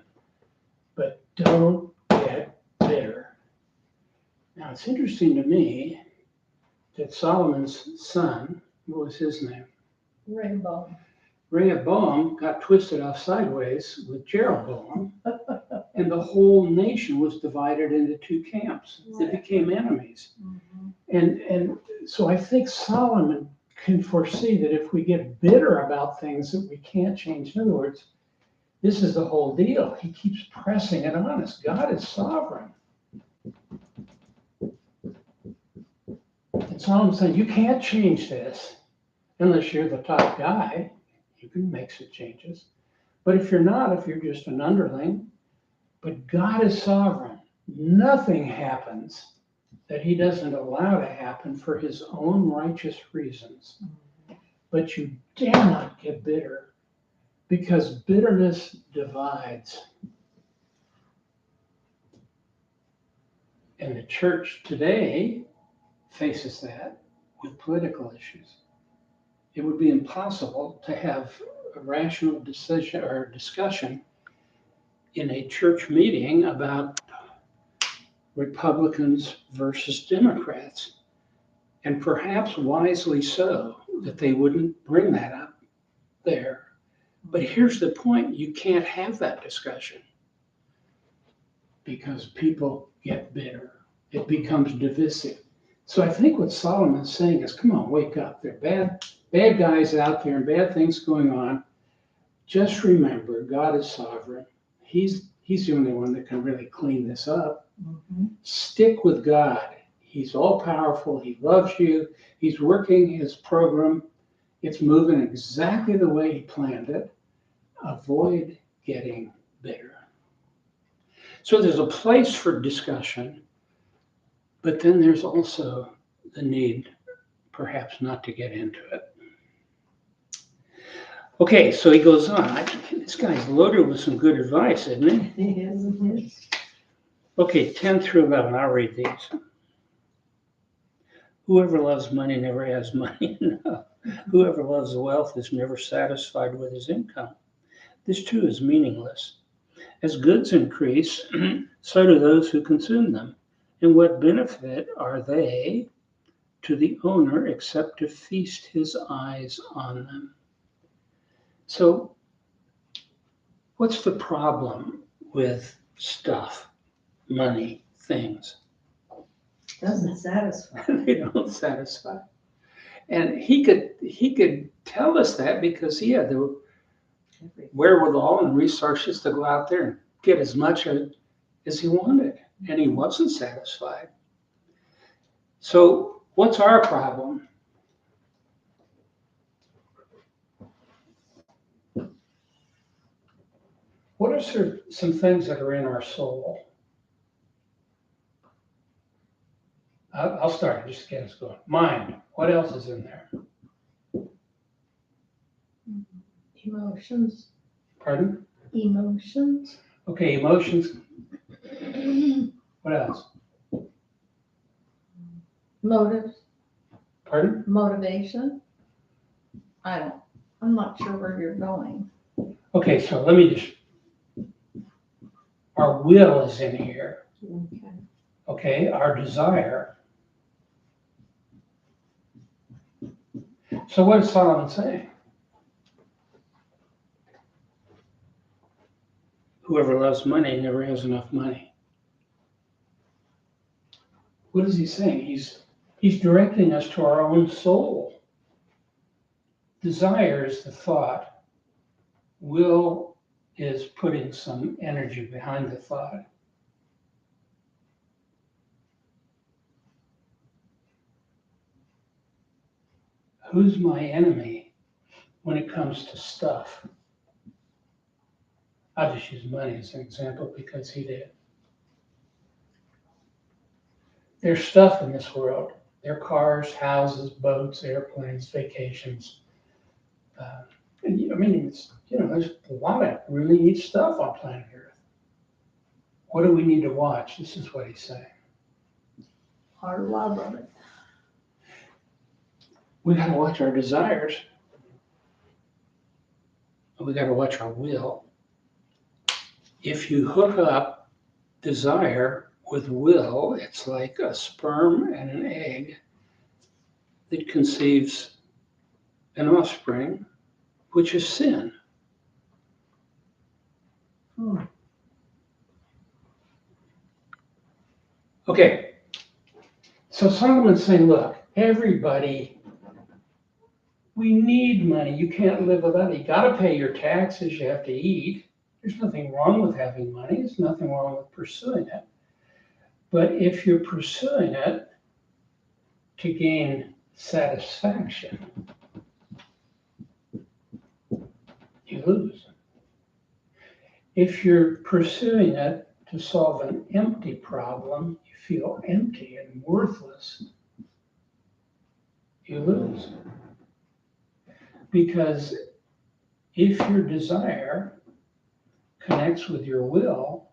But don't get bitter. Now, it's interesting to me that Solomon's son, what was his name? Rainbow. Rehoboam got twisted off sideways with Jeroboam, and the whole nation was divided into two camps. They became enemies. Mm-hmm. And so I think Solomon can foresee that if we get bitter about things that we can't change, in other words, this is the whole deal. He keeps pressing it on us. God is sovereign. And Solomon's saying, you can't change this unless you're the top guy. You can make some changes. But if you're not, if you're just an underling, but God is sovereign. Nothing happens that he doesn't allow to happen for his own righteous reasons. But you dare not get bitter, because bitterness divides. And the church today faces that with political issues. It would be impossible to have a rational decision or discussion in a church meeting about Republicans versus Democrats. And perhaps wisely so, that they wouldn't bring that up there. But here's the point, you can't have that discussion because people get bitter. It becomes divisive. So I think what Solomon's saying is, come on, wake up. There are bad guys out there and bad things going on. Just remember, God is sovereign. He's the only one that can really clean this up. Mm-hmm. Stick with God. He's all powerful. He loves you. He's working his program It's moving exactly the way he planned it. Avoid getting bitter. So there's a place for discussion, but then there's also the need perhaps not to get into it. Okay, so he goes on. This guy's loaded with some good advice, isn't he? Yes. Okay, 10 through 11, I'll read these. Whoever loves money never has money enough. Whoever loves wealth is never satisfied with his income. This too is meaningless. As goods increase, so do those who consume them. And what benefit are they to the owner except to feast his eyes on them? So, what's the problem with stuff, money, things? Doesn't satisfy. They don't satisfy. And he could tell us that because he had the wherewithal and resources to go out there and get as much as he wanted, and he wasn't satisfied. So what's our problem? What are some things that are in our soul? I'll start, just get us going. Mind, what else is in there? Emotions. Pardon? Emotions. Okay, emotions. What else? Motives. Pardon? Motivation. I'm not sure where you're going. Okay, so let me just, our will is in here, Okay. okay? Our desire. So what is Solomon saying? Whoever loves money never has enough money. What is he saying? He's directing us to our own soul. Desire is the thought. Will is putting some energy behind the thought. Who's my enemy when it comes to stuff? I'll just use money as an example because he did. There's stuff in this world. There are cars, houses, boats, airplanes, vacations. And I mean, there's a lot of really neat stuff on planet Earth. What do we need to watch? This is what he's saying. Our love of it. We got to watch our desires. We got to watch our will. If you hook up desire with will, it's like a sperm and an egg that conceives an offspring, which is sin. Okay, so Solomon's saying, look, everybody, we need money. You can't live without it. You got to pay your taxes. You have to eat. There's nothing wrong with having money. There's nothing wrong with pursuing it. But if you're pursuing it to gain satisfaction, you lose. If you're pursuing it to solve an empty problem, you feel empty and worthless, you lose. Because if your desire connects with your will,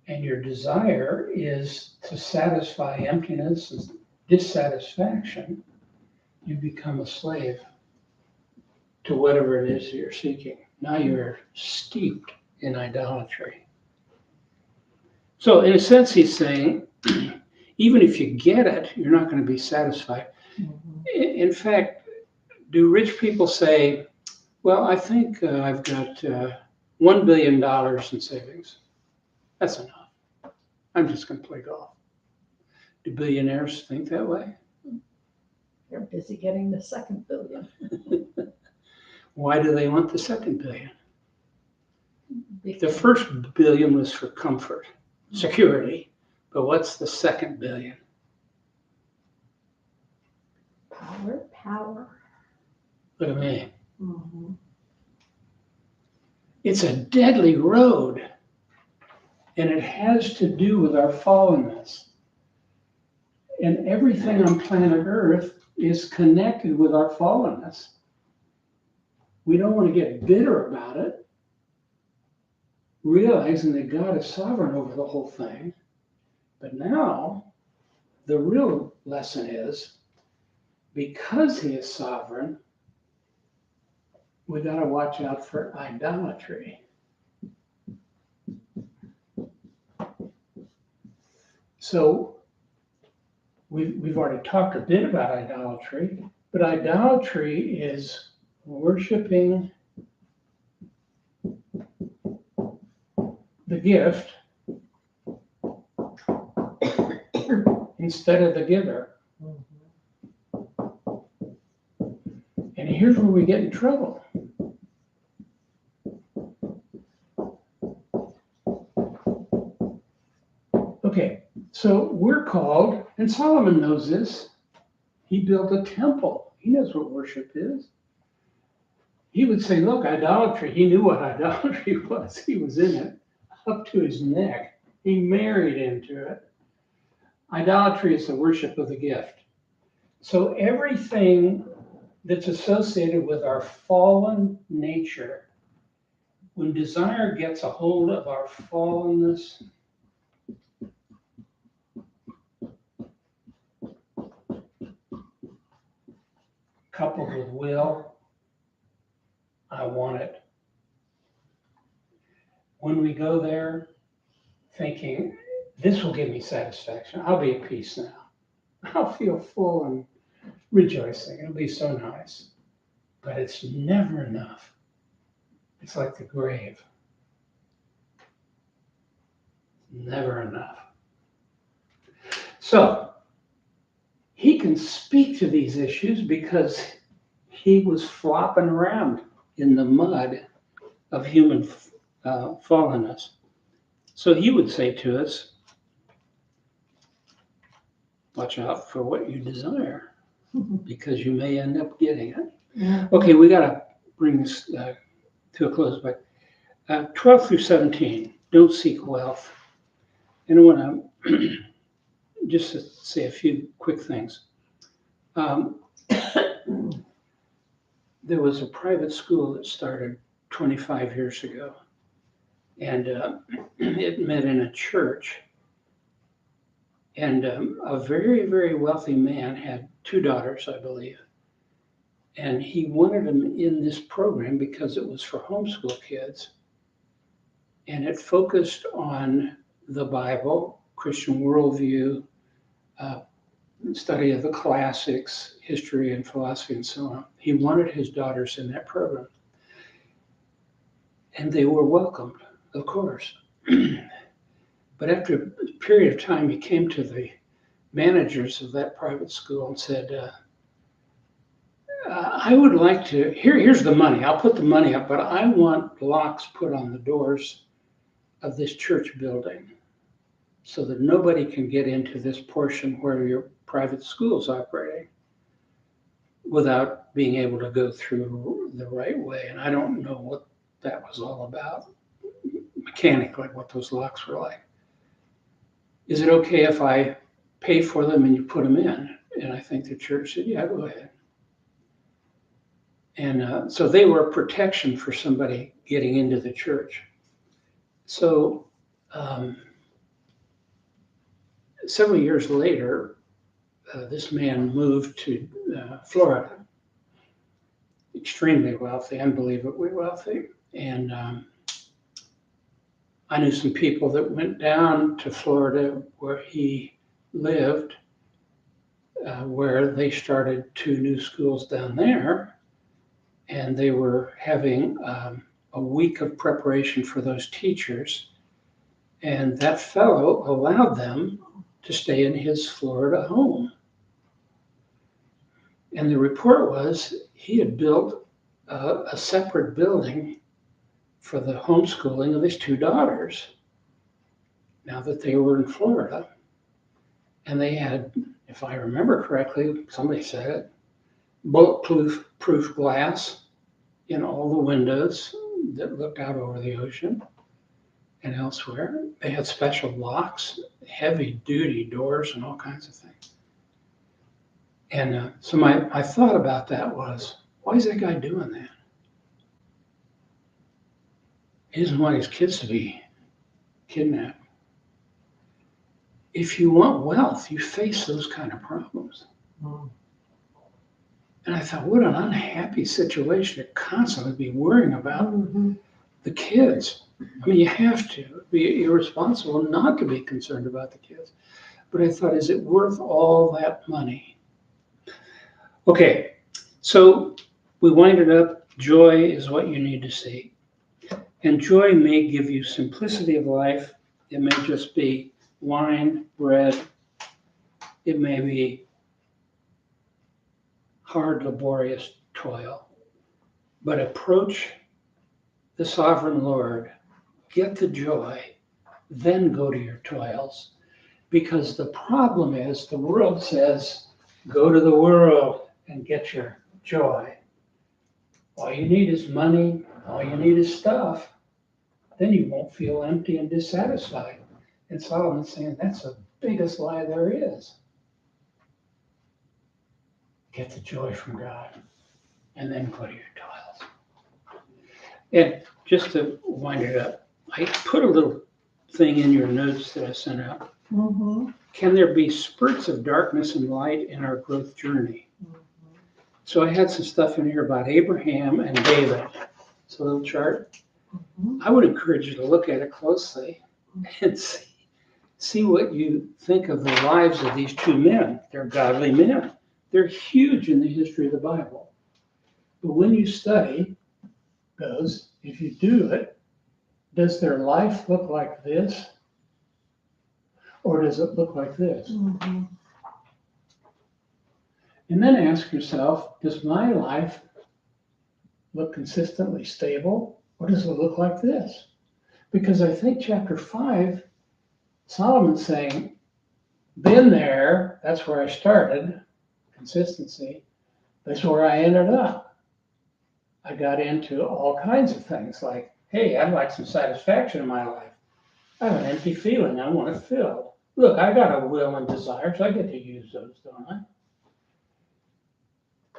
and your desire is to satisfy emptiness and dissatisfaction, you become a slave to whatever it is that you're seeking. Now you're steeped in idolatry. So in a sense, he's saying, even if you get it, you're not going to be satisfied. In fact, do rich people say, well, I think I've got $1 billion in savings. That's enough. I'm just going to play golf. Do billionaires think that way? They're busy getting the second billion. Why do they want the second billion? The Because first billion was for comfort, security, but what's the second billion? power. Look at me. Mhm. It's a deadly road, and it has to do with our fallenness. And everything on planet Earth is connected with our fallenness. We don't want to get bitter about it, realizing that God is sovereign over the whole thing. But now, the real lesson is, because he is sovereign, we got to watch out for idolatry. So we've already talked a bit about idolatry, but idolatry is worshiping the gift instead of the giver. And here's where we get in trouble. Okay, so we're called, and Solomon knows this, he built a temple. He knows what worship is. He would say, look, idolatry, he knew what idolatry was. He was in it up to his neck. He married into it. Idolatry is the worship of the gift. So everything that's associated with our fallen nature, when desire gets a hold of our fallenness, coupled with will, I want it. When we go there thinking, this will give me satisfaction, I'll be at peace now. I'll feel full and rejoicing. It'll be so nice. But it's never enough. It's like the grave. Never enough. So he can speak to these issues because he was flopping around in the mud of human fallenness. So he would say to us, watch out for what you desire, because you may end up getting it. Yeah. Okay, we got to bring this to a close, but 12 through 17, don't seek wealth. And I want to just to say a few quick things. There was a private school that started 25 years ago, and it met in a church. And a very, very wealthy man had 2 daughters, I believe. And he wanted them in this program because it was for homeschool kids. And it focused on the Bible, Christian worldview, study of the classics, history and philosophy and so on. He wanted his daughters in that program. And they were welcomed, of course. But after a period of time, he came to the managers of that private school and said, I would like to, here's the money, I'll put the money up, but I want locks put on the doors of this church building so that nobody can get into this portion where your private school is operating without being able to go through the right way. And I don't know what that was all about, mechanically, what those locks were like. Is it okay if I pay for them and you put them in? And I think the church said, yeah, go ahead. And so they were a protection for somebody getting into the church. So several years later, this man moved to Florida, extremely wealthy, unbelievably wealthy. And I knew some people that went down to Florida where he lived, where they started 2 new schools down there. And they were having a week of preparation for those teachers. And that fellow allowed them to stay in his Florida home. And the report was he had built a separate building for the homeschooling of his 2 daughters, now that they were in Florida. And they had, if I remember correctly, somebody said it, bulletproof glass in all the windows that looked out over the ocean and elsewhere. They had special locks, heavy duty doors, and all kinds of things. And so my thought about that was, why is that guy doing that? He doesn't want his kids to be kidnapped. If you want wealth, you face those kind of problems. Mm. And I thought, what an unhappy situation to constantly be worrying about the kids. I mean, you have to be irresponsible not to be concerned about the kids. But I thought, is it worth all that money? Okay, so we wind it up. Joy is what you need to see. And joy may give you simplicity of life. It may just be wine, bread. It may be hard, laborious toil. But approach the sovereign Lord, get the joy, then go to your toils. Because the problem is the world says, go to the world and get your joy. All you need is money, all you need is stuff. Then you won't feel empty and dissatisfied. And Solomon's saying that's the biggest lie there is. Get the joy from God and then go to your toils. And just to wind it up, I put a little thing in your notes that I sent out. Can there be spurts of darkness and light in our growth journey? So I had some stuff in here about Abraham and David. It's a little chart. I would encourage you to look at it closely and see what you think of the lives of these two men. They're godly men. They're huge in the history of the Bible. But when you study those, if you do it, does their life look like this? Or does it look like this? And then ask yourself, does my life look consistently stable? Or does it look like this? Because I think chapter 5, Solomon's saying, been there, that's where I started, consistency. That's where I ended up. I got into all kinds of things like, hey, I'd like some satisfaction in my life. I have an empty feeling, I want it filled. Look, I got a will and desires, I get to use those, don't I?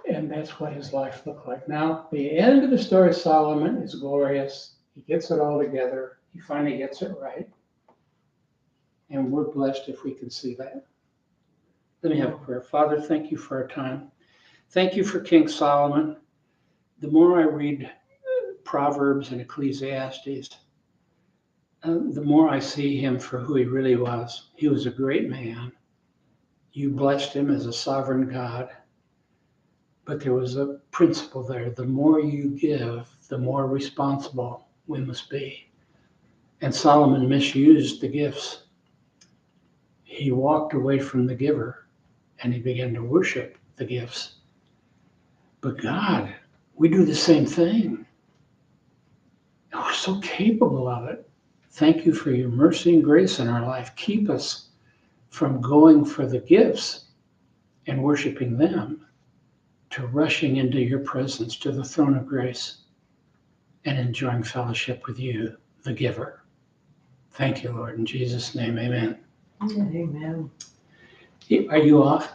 And that's what his life looked like. Now, the end of the story of Solomon is glorious. He gets it all together. He finally gets it right. And we're blessed if we can see that. Let me have a prayer. Father, thank you for our time. Thank you for King Solomon. The more I read Proverbs and Ecclesiastes, the more I see him for who he really was. He was a great man. You blessed him as a sovereign God. But there was a principle there. The more you give, the more responsible we must be. And Solomon misused the gifts. He walked away from the giver and he began to worship the gifts. But God, we do the same thing. And we're so capable of it. Thank you for your mercy and grace in our life. Keep us from going for the gifts and worshiping them, to rushing into your presence, to the throne of grace, and enjoying fellowship with you, the giver. Thank you, Lord. In Jesus' name, amen. Amen. Are you off?